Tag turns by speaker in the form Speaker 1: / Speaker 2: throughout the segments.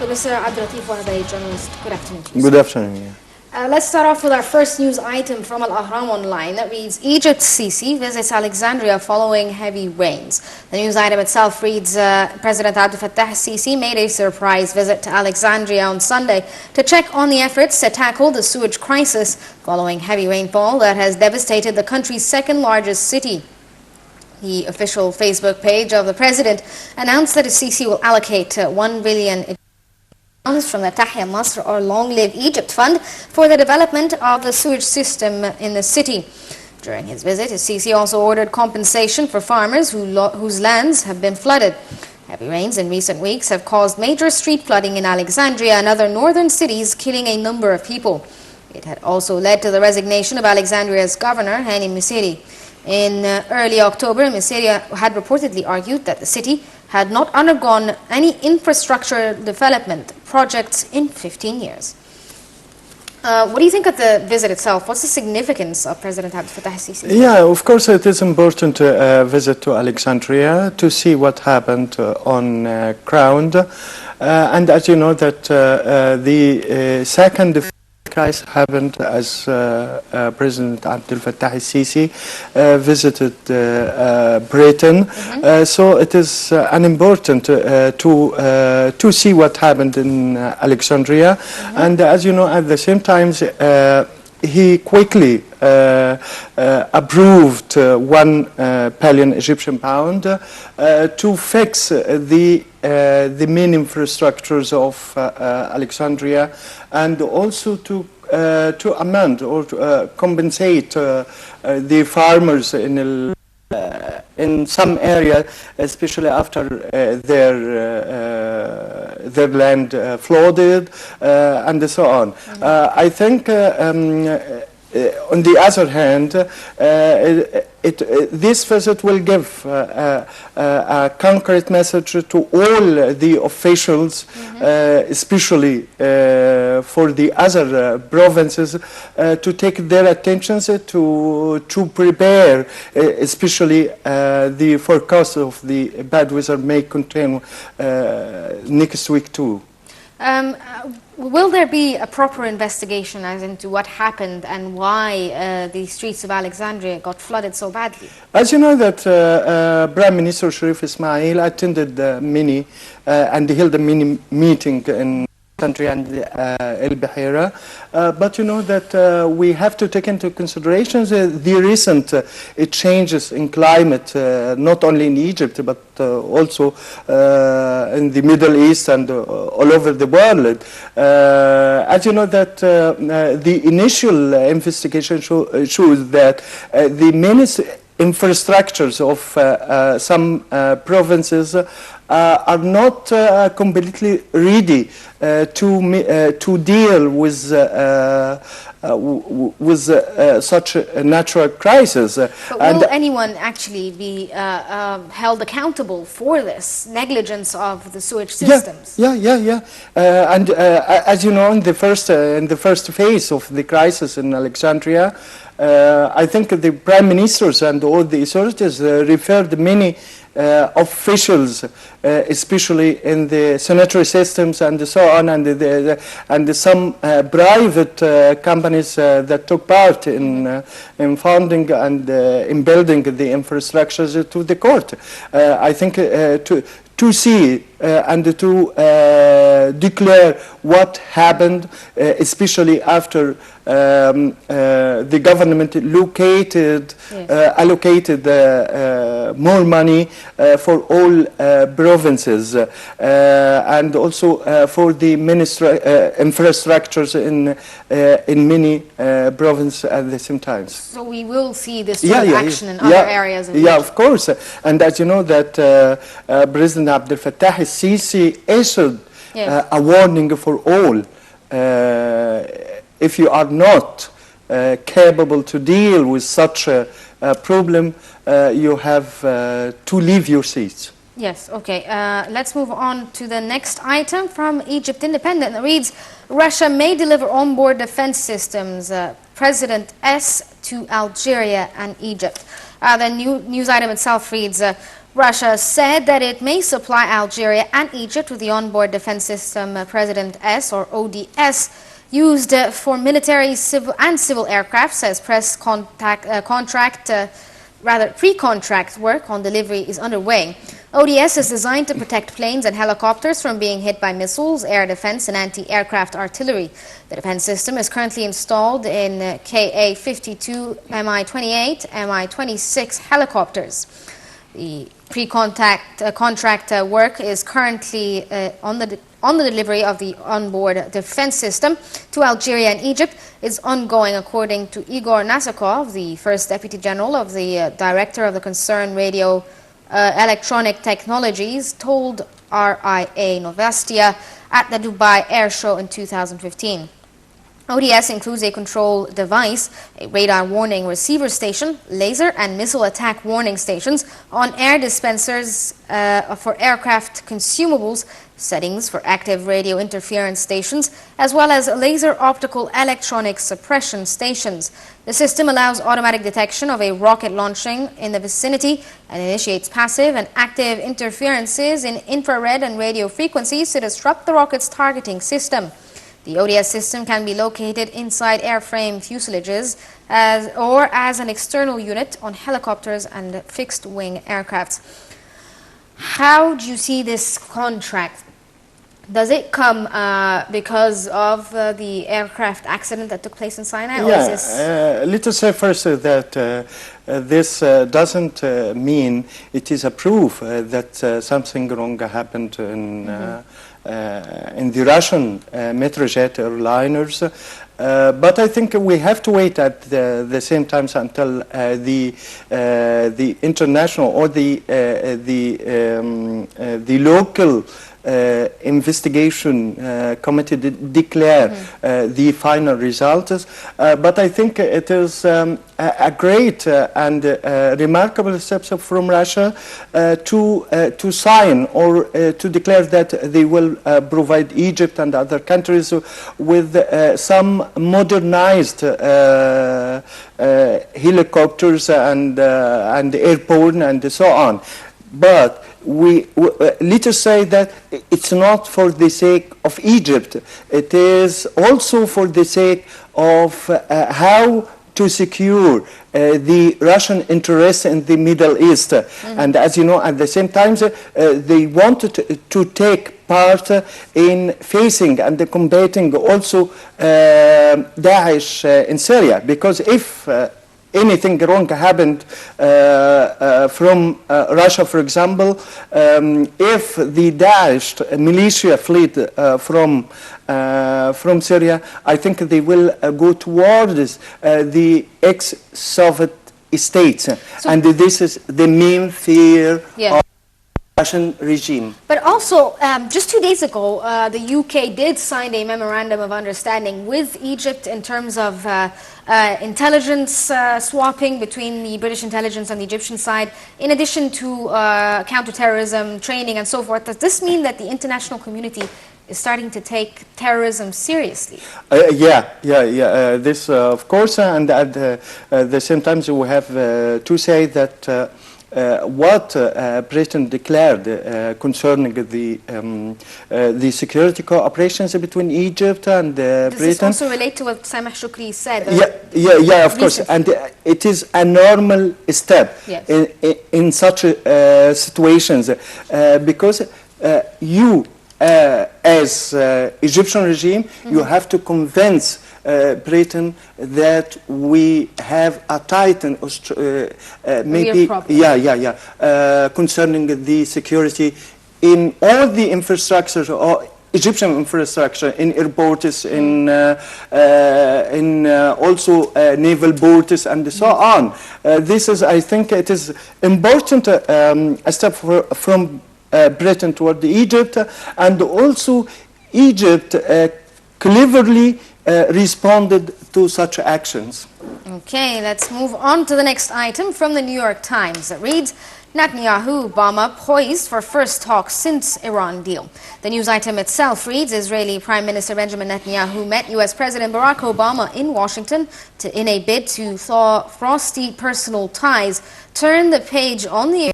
Speaker 1: Mr. Abdellatif, Wahba, journalist. Good afternoon to you.
Speaker 2: Good afternoon.
Speaker 1: Let's start off with our first news item from Al-Ahram online that reads, Egypt's Sisi visits Alexandria following heavy rains. The news item itself reads, President Abdel Fattah Sisi made a surprise visit to Alexandria on Sunday to check on the efforts to tackle the sewage crisis following heavy rainfall that has devastated the country's second largest city. The official Facebook page of the president announced that Sisi will allocate 1 billion from the Tahya Masr or Long Live Egypt Fund for the development of the sewage system in the city. During his visit, Sisi also ordered compensation for farmers whose lands have been flooded. Heavy rains in recent weeks have caused major street flooding in Alexandria and other northern cities, killing a number of people. It had also led to the resignation of Alexandria's governor, Hani Misiri. In early October, Misiri had reportedly argued that the city had not undergone any infrastructure development projects in 15 years. What do you think of the visit itself? What's the significance of President Abdel Fattah Sisi?
Speaker 2: Yeah, of course it is important to visit to Alexandria to see what happened on ground. And as you know that the second crisis happened as President Abdel Fattah Sisi visited Britain. So it is important to see what happened in Alexandria. And as you know, at the same time, he quickly approved 1 billion Egyptian pound to fix the main infrastructures of Alexandria, and also to amend or to compensate the farmers in some area, especially after their land flooded and so on. I think on the other hand, this visit will give a concrete message to all the officials, especially for the other provinces, to take their attentions to prepare, especially the forecast of the bad weather may contain next week too.
Speaker 1: Will there be a proper investigation as into what happened and why the streets of Alexandria got flooded so badly?
Speaker 2: As you know that Prime Minister Sharif Ismail attended and held a mini meeting in country and El Bahira, but you know that we have to take into consideration the recent changes in climate, not only in Egypt but also in the Middle East and all over the world. As you know that the initial investigation shows that the main infrastructures of some provinces are not completely ready to deal with such a natural crisis.
Speaker 1: But will anyone actually be held accountable for this negligence of the sewage systems?
Speaker 2: Yeah. And as you know, in the first phase of the crisis in Alexandria, I think the prime ministers and all the authorities referred many officials, especially in the sanitary systems and so on, and some private companies that took part in funding and in building the infrastructures to the court. I think to see and to declare what happened, especially after the government allocated more money for all provinces and also for the infrastructures in many provinces at the same time.
Speaker 1: So we will see this sort of action in other areas of Egypt.
Speaker 2: Yeah, of course. And as you know that President Abdel Fattah Sisi issued a warning for all. If you are not capable to deal with such a problem, you have to leave your seats.
Speaker 1: Yes, okay. Let's move on to the next item from Egypt Independent. It reads, Russia may deliver onboard defense systems, President S to Algeria and Egypt. The news item itself reads, Russia said that it may supply Algeria and Egypt with the onboard defense system President S, or ODS, used for military and civil aircraft, says pre-contract work on delivery is underway. ODS is designed to protect planes and helicopters from being hit by missiles, air defense, and anti-aircraft artillery. The defense system is currently installed in Ka-52, Mi-28, Mi-26 helicopters. The contract work is currently on the delivery of the onboard defense system to Algeria and Egypt is ongoing, according to Igor Nasakov, the first deputy general of the director of the concerned radio electronic technologies, told RIA Novastia at the Dubai Air Show in 2015. ODS includes a control device, a radar warning receiver station, laser and missile attack warning stations, on-air dispensers for aircraft consumables, settings for active radio interference stations, as well as laser optical electronic suppression stations. The system allows automatic detection of a rocket launching in the vicinity and initiates passive and active interferences in infrared and radio frequencies to disrupt the rocket's targeting system. The ODS system can be located inside airframe fuselages or as an external unit on helicopters and fixed-wing aircrafts. How do you see this contract? Does it come because of the aircraft accident that took place in Sinai? Or is this...
Speaker 2: let us say first that this doesn't mean it is a proof that something wrong happened in the Russian Metrojet airliners. But I think we have to wait at the same time until the international or the local investigation committee declare the final results. But I think it is a great and remarkable step from Russia to sign or to declare that they will provide Egypt and other countries with some modernized helicopters and airborne and so on. But let us say that it's not for the sake of Egypt. It is also for the sake of how to secure the Russian interests in the Middle East. And as you know, at the same time, they wanted to take part in facing and combating also Daesh in Syria. Because if anything wrong happened from Russia, for example, if the Daesh militia fled from Syria, I think they will go towards the ex-Soviet states. And this is the main fear of the Russian regime.
Speaker 1: But also, just 2 days ago, the UK did sign a memorandum of understanding with Egypt in terms of intelligence swapping between the British intelligence and the Egyptian side, in addition to counterterrorism training and so forth. Does this mean that the international community is starting to take terrorism seriously? This, of course, and at the same time, we have to say that what Britain declared concerning the security cooperations between Egypt and Britain. Does this also relate to what Sameh Shukri said?
Speaker 2: Of course. And it is a normal step in such situations because you, as Egyptian regime, you have to convince Britain that we have a tighten concerning the security in all the infrastructure or Egyptian infrastructure, in airports, in also naval ports and so on. This is, I think, it is important a step from Britain toward Egypt, and also Egypt cleverly responded to such actions.
Speaker 1: Okay, let's move on to the next item from the New York Times. It reads, Netanyahu-Obama poised for first talks since Iran deal. The news item itself reads, Israeli Prime Minister Benjamin Netanyahu met U.S. President Barack Obama in Washington in a bid to thaw frosty personal ties, turn the page on the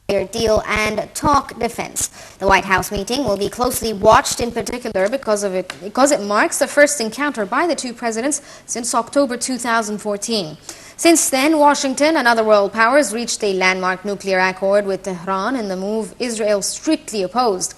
Speaker 1: deal and talk defense. The White House meeting will be closely watched in particular because it marks the first encounter by the two presidents since October 2014. Since then, Washington and other world powers reached a landmark nuclear accord with Tehran in the move Israel strictly opposed.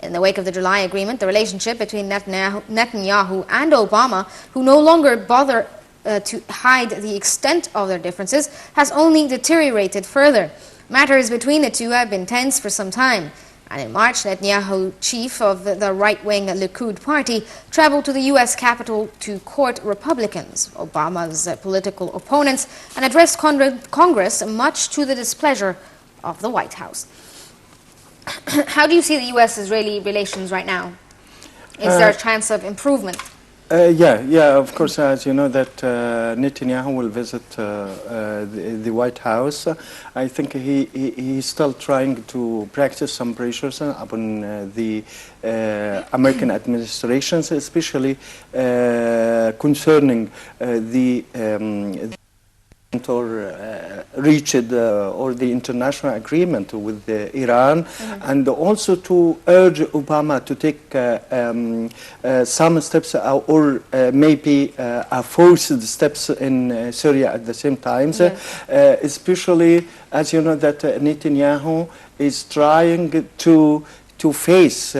Speaker 1: In the wake of the July agreement, the relationship between Netanyahu and Obama, who no longer bother to hide the extent of their differences, has only deteriorated further. Matters between the two have been tense for some time. And in March, Netanyahu, chief of the right-wing Likud party, traveled to the U.S. Capitol to court Republicans, Obama's political opponents, and addressed Congress, much to the displeasure of the White House. How do you see the U.S.-Israeli relations right now? Is there a chance of improvement?
Speaker 2: Yeah, of course, as you know that Netanyahu will visit the White House. I think he's still trying to practice some pressures upon the American administrations, especially concerning the reached or the international agreement with Iran, and also to urge Obama to take some steps or maybe forced steps in Syria at the same time, especially as you know that Netanyahu is trying to face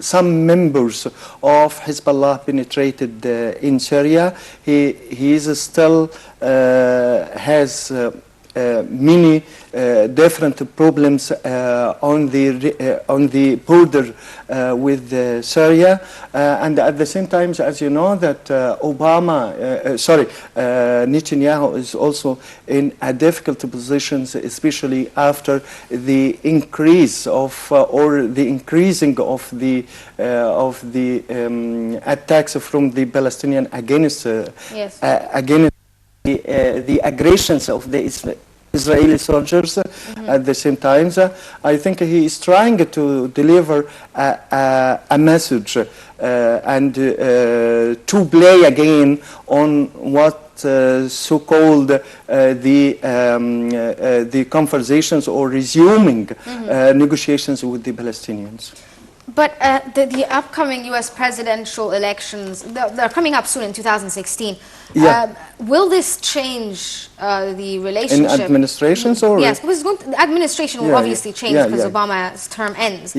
Speaker 2: some members of Hezbollah penetrated in Syria. He is still has many different problems on the border with Syria, and at the same time, as you know, that Netanyahu is also in a difficult position, especially after the increase of or the increasing of the attacks from the Palestinian against against the aggressions of the Israeli soldiers. At the same time, I think he is trying to deliver a message and to play again on what so-called the conversations or resuming negotiations with the Palestinians.
Speaker 1: But the upcoming U.S. presidential elections, they're coming up soon in 2016. Will this change the relationship?
Speaker 2: In administrations or?
Speaker 1: Yes, because the administration will obviously change because Obama's term ends.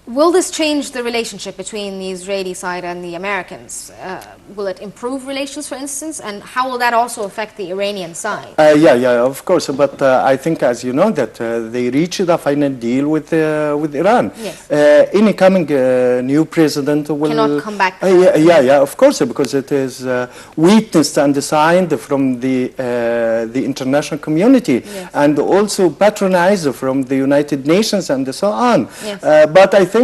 Speaker 1: Will this change the relationship between the Israeli side and the Americans? Will it improve relations, for instance? And how will that also affect the Iranian side?
Speaker 2: Yeah, of course. But I think, as you know, that they reached a final deal with Iran.
Speaker 1: Yes.
Speaker 2: Any coming new president will
Speaker 1: cannot come back.
Speaker 2: Yeah, of course, because it is witnessed and signed from the international community, and also patronized from the United Nations and so on. But I think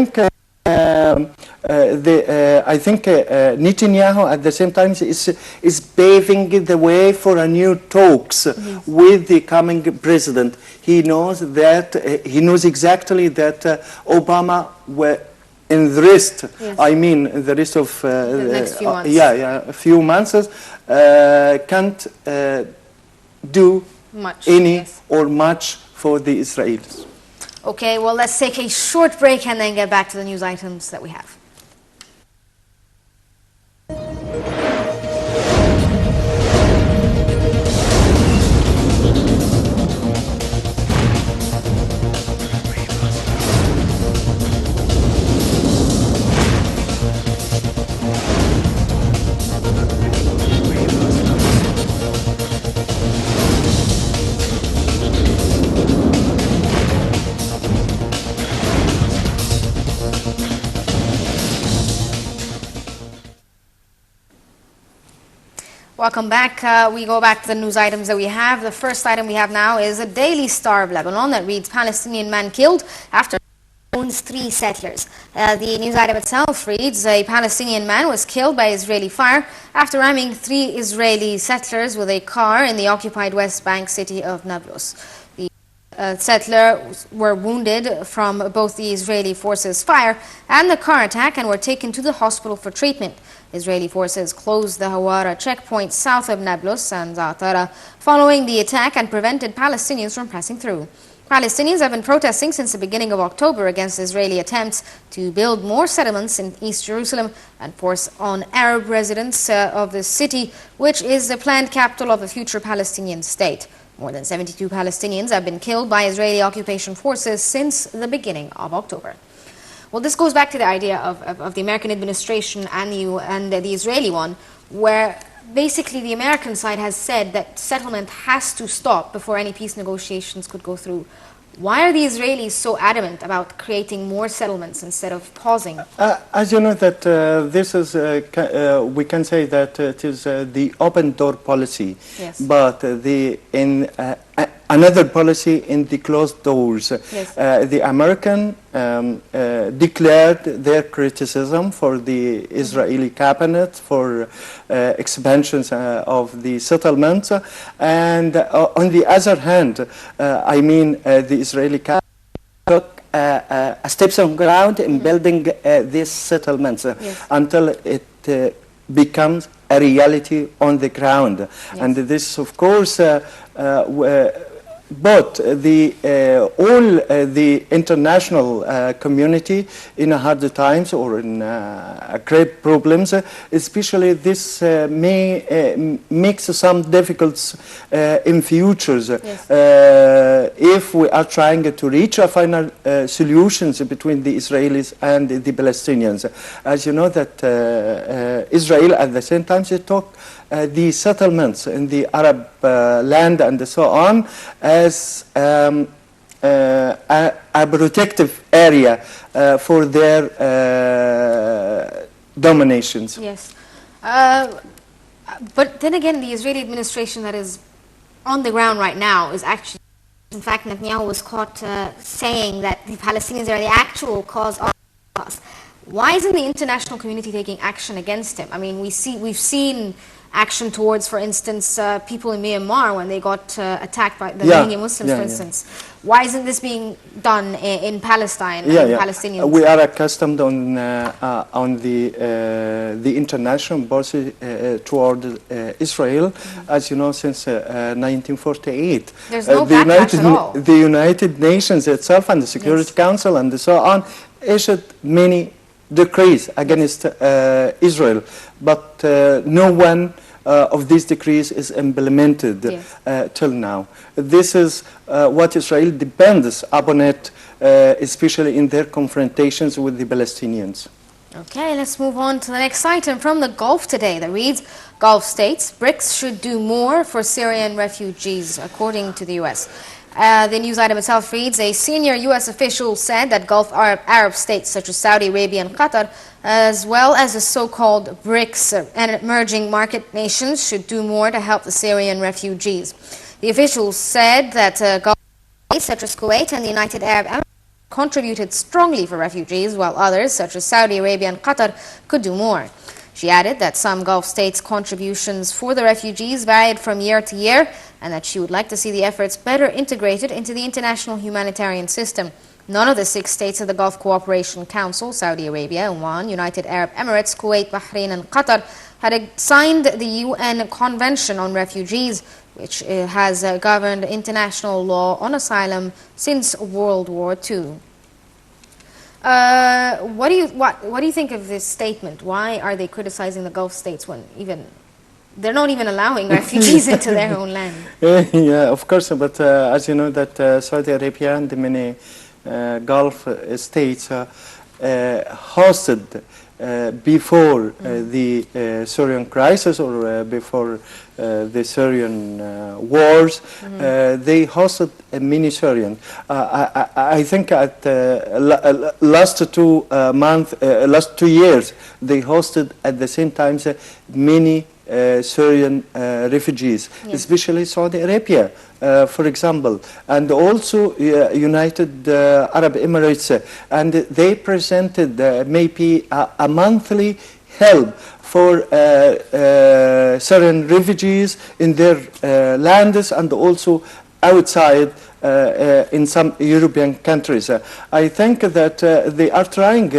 Speaker 2: Netanyahu at the same time is paving the way for a new talks with the coming president. He knows that he knows exactly that Obama were in the rest. I mean, the rest of
Speaker 1: the next few months.
Speaker 2: A few months can't do or much for the Israelis.
Speaker 1: Okay, well, let's take a short break and then get back to the news items that we have. Welcome back. We go back to the news items that we have. The first item we have now is a Daily Star of Lebanon that reads, Palestinian man killed after owns 3 settlers. The news item itself reads, a Palestinian man was killed by Israeli fire after ramming 3 Israeli settlers with a car in the occupied West Bank city of Nablus. The settlers were wounded from both the Israeli forces' fire and the car attack and were taken to the hospital for treatment. Israeli forces closed the Hawara checkpoint south of Nablus and Za'atara following the attack and prevented Palestinians from passing through. Palestinians have been protesting since the beginning of October against Israeli attempts to build more settlements in East Jerusalem and force on Arab residents of the city, which is the planned capital of a future Palestinian state. More than 72 Palestinians have been killed by Israeli occupation forces since the beginning of October. Well, this goes back to the idea of the American administration and the Israeli one, where basically the American side has said that settlement has to stop before any peace negotiations could go through. Why are the Israelis so adamant about creating more settlements instead of pausing?
Speaker 2: As you know, that this is, we can say that it is the open door policy,
Speaker 1: Yes.
Speaker 2: but another policy in the closed doors.
Speaker 1: Yes.
Speaker 2: The American declared their criticism for the Israeli cabinet for expansions of the settlements, and on the other hand, I mean the Israeli cabinet took steps on ground in building these settlements until it becomes a reality on the ground. Yes. And this, of course, but all the international community in hard times or in great problems, especially this may makes some difficulties in futures.
Speaker 1: Yes.
Speaker 2: If we are trying to reach a final solutions between the Israelis and the Palestinians. As you know that Israel at the same time they talk the settlements in the Arab land and so on as a protective area for their dominations.
Speaker 1: Yes. But then again, the Israeli administration that is on the ground right now is actually, in fact, Netanyahu was caught saying that the Palestinians are the actual cause of chaos. Why isn't the international community taking action against him? I mean, we've seen action towards, for instance, people in Myanmar when they got attacked by the Rohingya Muslims, for instance. Why isn't this being done in Palestine and Palestinians?
Speaker 2: We are accustomed on the international policy toward Israel, as you know, since 1948.
Speaker 1: There's no backlash at all.
Speaker 2: The United Nations itself and the Security Council and so on issued many decrees against Israel, but no one of these decrees is implemented till now. This is what Israel depends upon it, especially in their confrontations with the Palestinians.
Speaker 1: Okay, let's move on to the next item from the Gulf today that reads, Gulf states, BRICS should do more for Syrian refugees, according to the U.S. The news item itself reads, a senior U.S. official said that Gulf Arab states such as Saudi Arabia and Qatar, as well as the so-called BRICS and emerging market nations, should do more to help the Syrian refugees. The official said that Gulf states such as Kuwait and the United Arab Emirates contributed strongly for refugees, while others, such as Saudi Arabia and Qatar, could do more. She added that some Gulf states' contributions for the refugees varied from year to year, and that she would like to see the efforts better integrated into the international humanitarian system. None of the 6 states of the Gulf Cooperation Council, Saudi Arabia, Oman, United Arab Emirates, Kuwait, Bahrain, and Qatar, had signed the UN Convention on Refugees, which has governed international law on asylum since World War II. What do you think of this statement? Why are they criticizing the Gulf states when they're not even allowing refugees into their own land?
Speaker 2: Yeah, of course, but as you know that Saudi Arabia and the many Gulf states hosted before the Syrian crisis or before the Syrian wars, they hosted a mini Syrian. I think at last 2 years, they hosted at the same time many Syrian refugees, especially Saudi Arabia, for example, and also United Arab Emirates, and they presented maybe a monthly help for Syrian refugees in their lands and also outside in some European countries. I think that they are trying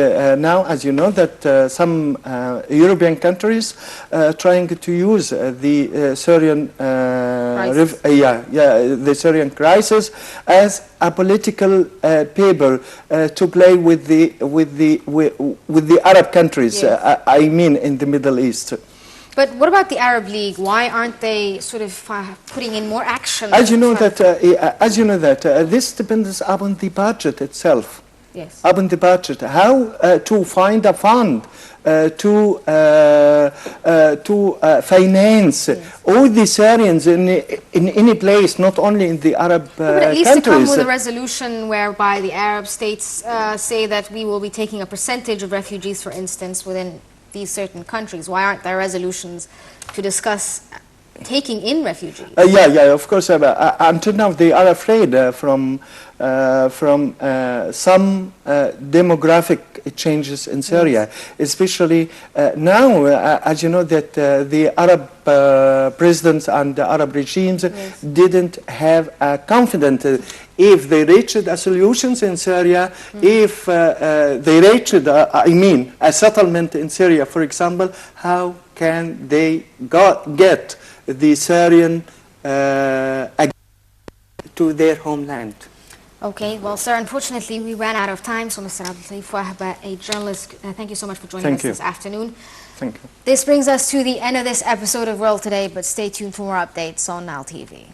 Speaker 2: now, as you know, that some European countries trying to use the Syrian the Syrian crisis as a political paper to play with the Arab countries.
Speaker 1: Yes.
Speaker 2: I mean, in the Middle East.
Speaker 1: But what about the Arab League? Why aren't they sort of putting in more action?
Speaker 2: As you know that, this depends upon the budget itself.
Speaker 1: Yes.
Speaker 2: Upon the budget, how to find a fund to finance all the Syrians in any place, not only in the Arab
Speaker 1: But at least
Speaker 2: countries.
Speaker 1: to come with a resolution whereby the Arab states say that we will be taking a percentage of refugees, for instance, within these certain countries. Why aren't there resolutions to discuss taking in refugees?
Speaker 2: Of course. Until now, they are afraid from some demographic changes in Syria, especially now, as you know, that the Arab presidents and the Arab regimes didn't have confidence if they reached a solutions in Syria, if they reached, a settlement in Syria, for example, how can they get the Syrian to their homeland?
Speaker 1: Okay, well, sir, unfortunately, we ran out of time. So, Mr. Abdellatif Wahba, a journalist, thank you so much for joining us this afternoon.
Speaker 2: Thank you.
Speaker 1: This brings us to the end of this episode of World Today, but stay tuned for more updates on Nile TV.